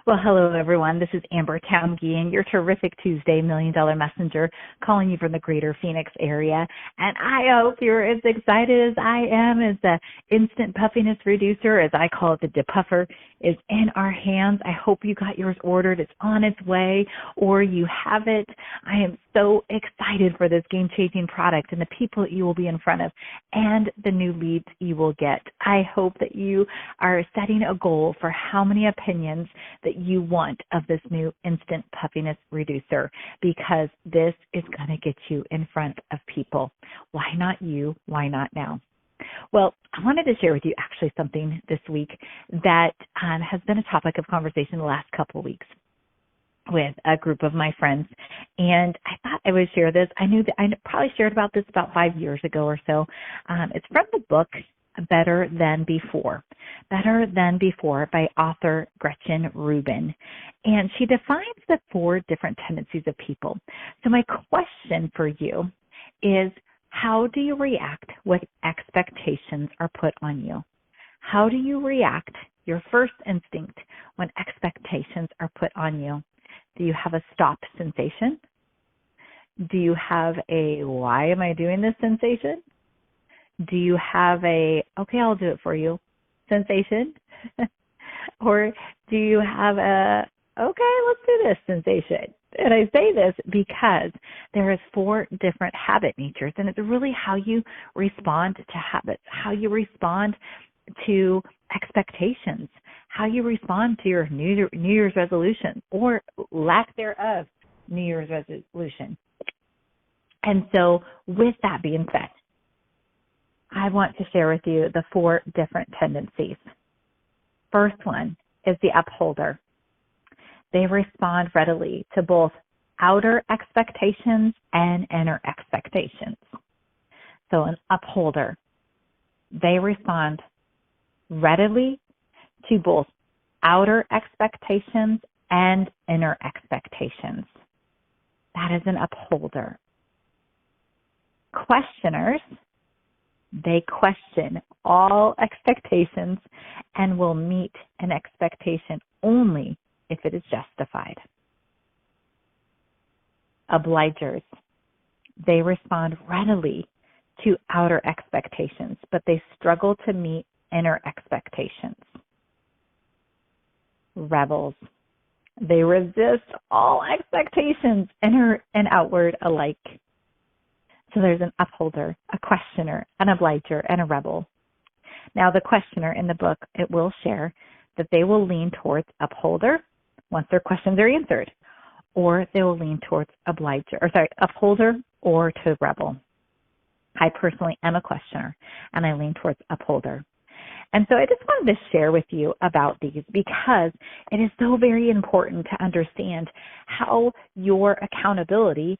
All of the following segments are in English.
Well, hello, everyone. This is Amber Town Geehan, your terrific Tuesday $1 Million Messenger, calling you from the greater Phoenix area. And I hope you're as excited as I am as the instant puffiness reducer, as I call it, the depuffer, is in our hands. I hope you got yours ordered. It's on its way, or you have it. I am so excited for this game-changing product and the people that you will be in front of and the new leads you will get. I hope that you are setting a goal for how many opinions that you want of this new instant puffiness reducer, because this is going to get you in front of people. Why not you? Why not now? Well, I wanted to share with you actually something this week that has been a topic of conversation the last couple of weeks with a group of my friends, and I thought I would share this. I knew that I probably shared about this about 5 years ago or so. It's from the book Better Than Before. Better Than Before by author Gretchen Rubin. And she defines the 4 different tendencies of people. So my question for you is, how do you react when expectations are put on you? How do you react, your first instinct, when expectations are put on you? Do you have a stop sensation? Do you have a why am I doing this sensation? Do you have a okay, I'll do it for you sensation? Or do you have a okay, let's do this sensation? And I say this because there is 4 different habit natures, and it's really how you respond to habits, how you respond to expectations, how you respond to your New Year's resolution or lack thereof New Year's resolution. And so with that being said, I want to share with you the 4 different tendencies. First one is the upholder. They respond readily to both outer expectations and inner expectations. So an upholder, they respond readily to both outer expectations and inner expectations. That is an upholder. Questioners, they question all expectations and will meet an expectation only if it is justified. Obligers, they respond readily to outer expectations, but they struggle to meet inner expectations. Rebels, they resist all expectations, inner and outward alike. So there's an upholder, a questioner, an obliger, and a rebel. Now the questioner in the book, it will share that they will lean towards upholder once their questions are answered, or they will lean towards upholder or to rebel. I personally am a questioner, and I lean towards upholder. And so I just wanted to share with you about these because it is so very important to understand how your accountability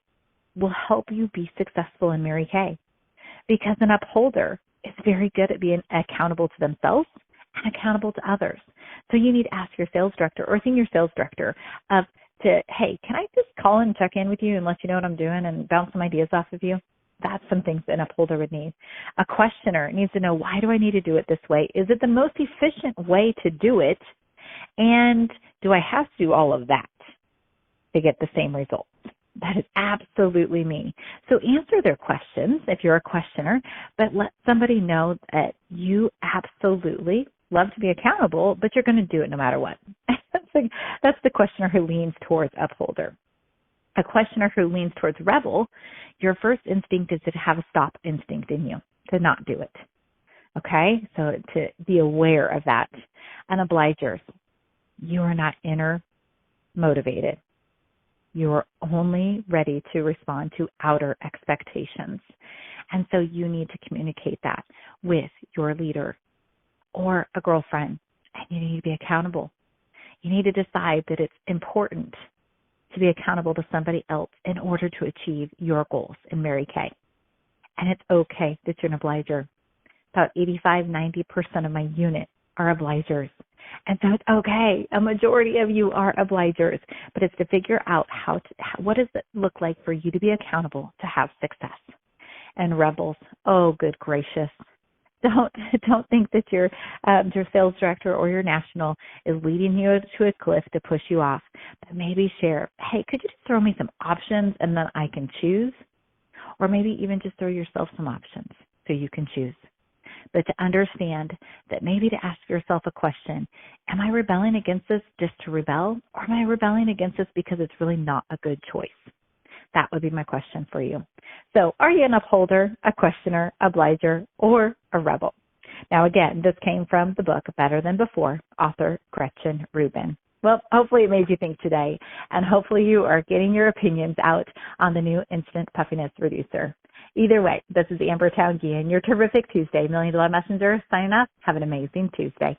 will help you be successful in Mary Kay. Because an upholder is very good at being accountable to themselves and accountable to others. So you need to ask your sales director or senior sales director hey, can I just call and check in with you and let you know what I'm doing and bounce some ideas off of you? That's some things that an upholder would need. A questioner needs to know, why do I need to do it this way? Is it the most efficient way to do it? And do I have to do all of that to get the same results? That is absolutely me. So answer their questions if you're a questioner, but let somebody know that you absolutely love to be accountable, but you're going to do it no matter what. That's the questioner who leans towards upholder. A questioner who leans towards rebel, your first instinct is to have a stop instinct in you, to not do it. Okay? So to be aware of that. And obligers, you are not inner motivated. You are only ready to respond to outer expectations. And so you need to communicate that with your leader or a girlfriend. And you need to be accountable. You need to decide that it's important to be accountable to somebody else in order to achieve your goals in Mary Kay. And it's okay that you're an obliger. About 85-90% of my unit are obligers. And so it's okay. A majority of you are obligers, but it's to figure out what does it look like for you to be accountable to have success. And rebels, oh, good gracious, Don't don't think that your sales director or your national is leading you to a cliff to push you off. But maybe share, hey, could you just throw me some options and then I can choose? Or maybe even just throw yourself some options so you can choose. But to understand that maybe to ask yourself a question, am I rebelling against this just to rebel? Or am I rebelling against this because it's really not a good choice? That would be my question for you. So are you an upholder, a questioner, obliger, or a rebel? Now, again, this came from the book Better Than Before, author Gretchen Rubin. Well, hopefully it made you think today, and hopefully you are getting your opinions out on the new Instant Puffiness Reducer. Either way, this is Amber Geehan, your terrific Tuesday $1 Million Messenger, signing off. Have an amazing Tuesday.